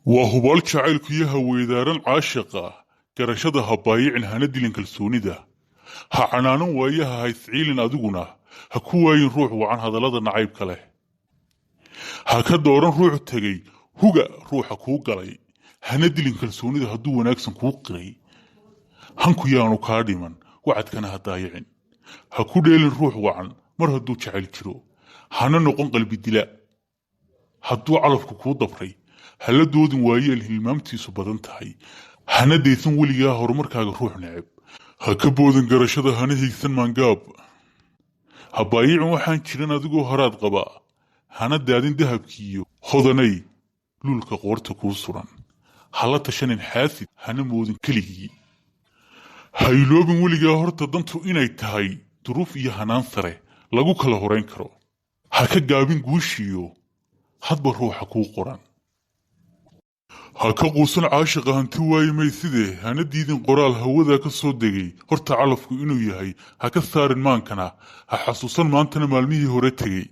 وهو الجعيلك يها ويدارن عاشقه garashada ha baayicin hana dilin kalsoonida ha canaanan waayaha ha isciilin adiguna ha ku waayin ruux wacan hadallada nacaybka leh ha ka dooran ruux tegey huga ruuxa kuu galay hana dilin kalsoonida hadduu wanaagsan kuu qiray hanku yaanu kaa dhiman wacadkana ha daayicin ha ku dheelin ruux wacan mar hadduu jecel jiro hana noqon qalbi dila hadduu calafku kuu dabray hala doodin waayeel hilmaamtiisu badan tahay hana daysan weligaa horumarkaaga ruux neceb ha ka boodin garashada hana hiigsan maangaab ha baayicin waxaan jiran adigoo horaad qabaa hana daadin dahabkiiyo hodanay luulka qoorta kuu suran hala tashanin xaasid hana moodin keligii ha iloobin weligaa horta dantu inay tahay duruuf iyo hanaan sare lagu kala horayn karo ha ka gaabin guushiyo hadba ruuxa kuu qoran ha ka quusan caashiqa hanti waaye mayside hana diidin qoraal hawadaa ka soo degay horta calafku inuu yahay ha ka saarin maankana ha xasuusan maantana maalmihii hore tegey